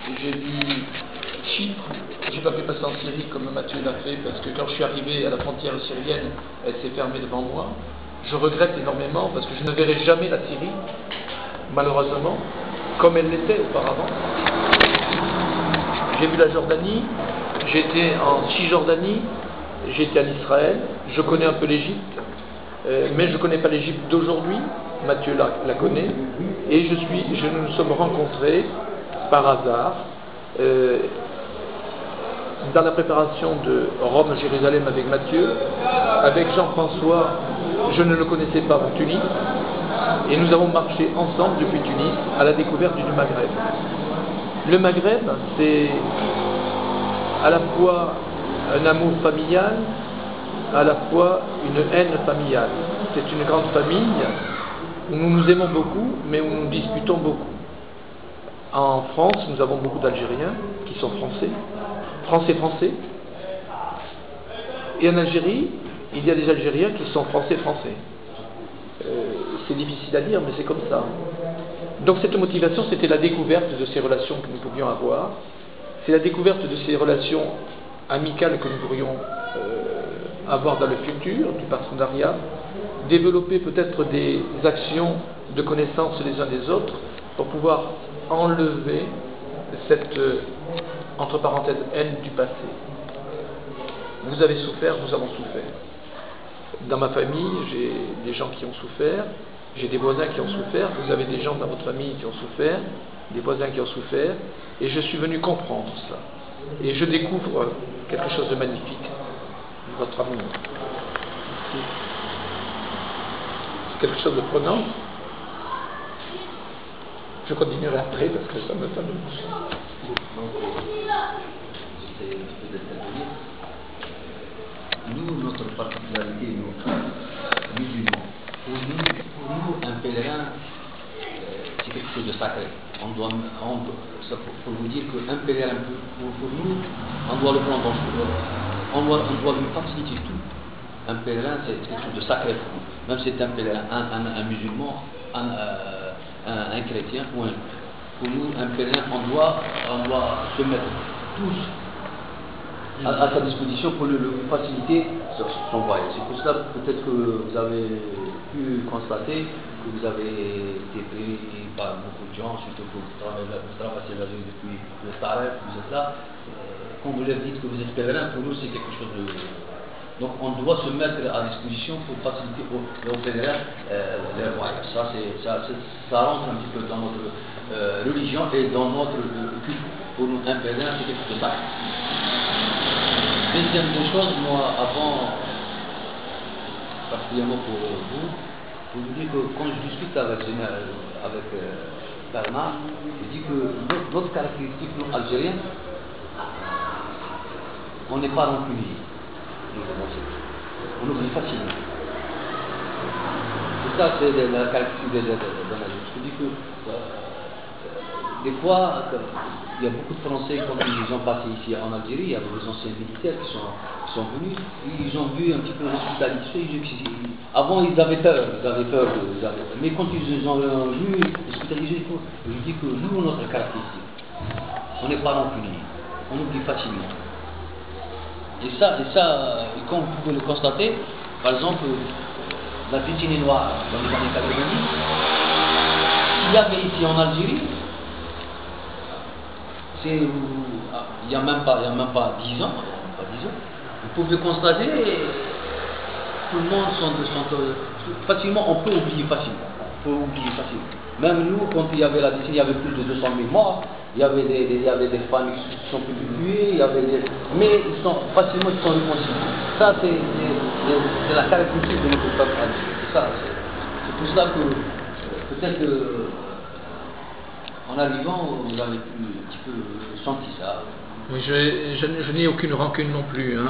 j'ai vu Chypre, j'ai pas pu passer en Syrie comme Mathieu l'a fait, parce que quand je suis arrivé à la frontière syrienne, elle s'est fermée devant moi. Je regrette énormément parce que je ne verrai jamais la Syrie, malheureusement, comme elle l'était auparavant. J'ai vu la Jordanie, j'étais en Cisjordanie, j'étais en Israël, je connais un peu l'Égypte, mais je ne connais pas l'Égypte d'aujourd'hui. Mathieu la connaît, et nous nous sommes rencontrés par hasard dans la préparation de Rome-Jérusalem avec Mathieu. Avec Jean-François, je ne le connaissais pas en Tunis, et nous avons marché ensemble depuis Tunis à la découverte du Maghreb. Le Maghreb, c'est à la fois un amour familial, à la fois une haine familiale. C'est une grande famille où nous nous aimons beaucoup, mais où nous discutons beaucoup. En France, nous avons beaucoup d'Algériens qui sont français. Et en Algérie, il y a des Algériens qui sont français. C'est difficile à dire, mais c'est comme ça. Donc cette motivation, c'était la découverte de ces relations que nous pouvions avoir. C'est la découverte de ces relations amicales que nous pourrions avoir dans le futur, du partenariat, développer peut-être des actions de connaissance les uns des autres pour pouvoir enlever cette, entre parenthèses, haine du passé. Vous avez souffert, nous avons souffert. Dans ma famille, j'ai des gens qui ont souffert, j'ai des voisins qui ont souffert, vous avez des gens dans votre famille qui ont souffert, des voisins qui ont souffert, et je suis venu comprendre ça. Et je découvre quelque chose de magnifique, votre amour. C'est quelque chose de prenant. Je continuerai après parce que ça me touche. Nous, notre particularité, nous, musulmans, pour nous, un pèlerin, c'est quelque chose de sacré. Pour vous dire qu'un pèlerin, pour nous, on doit le prendre on doit lui faciliter tout. Un pèlerin, c'est quelque chose de sacré pour nous. Même si c'est un pèlerin, un musulman, un chrétien ou un juif. Pour nous, un pèlerin, on doit se mettre tous à sa disposition pour le faciliter son voyage. C'est pour cela peut-être que vous avez pu constater que vous avez été pris par beaucoup de gens, surtout que vous traversez la rue depuis le Taref, vous êtes là. Quand vous leur dites que vous êtes pèlerin, pour nous c'est quelque chose de... Donc on doit se mettre à disposition pour faciliter aux pèlerins leur voyage. Ça rentre un petit peu dans notre religion et dans notre culte. Pour nous, un pèlerin, c'est quelque chose de sacré. Deuxième des choses, moi, avant, particulièrement pour vous dire que quand je discute avec Bernard, je dis que notre caractéristique, nous, Algériens, on n'est pas rancuniers. On oublie facilement. Et ça, c'est la caractéristique de l'Algérie. Je dis que des fois, il y a beaucoup de Français, quand ils ont passé ici en Algérie, il y avait des anciens militaires qui sont venus, ils ont vu un petit peu l'hospitalité. Avant, ils avaient peur, mais quand ils ont vu l'hospitalité, je dis que nous, notre caractéristique, on n'est pas rancunier, on oublie facilement. Et comme vous pouvez le constater, par exemple, la décennie noire dans les années 90, il y avait ici en Algérie, il n'y a même pas 10 ans, vous pouvez constater, tout le monde facilement, on peut oublier facilement. Même nous, quand il y avait la décennie, il y avait plus de 200 000 morts, il y avait des familles qui sont plus tuées, mais ils sont réconciliés. Ça, c'est la caractéristique de notre peuple algérien. C'est pour cela que peut-être en arrivant, vous avez pu un petit peu senti ça. Oui, je n'ai aucune rancune non plus. Hein.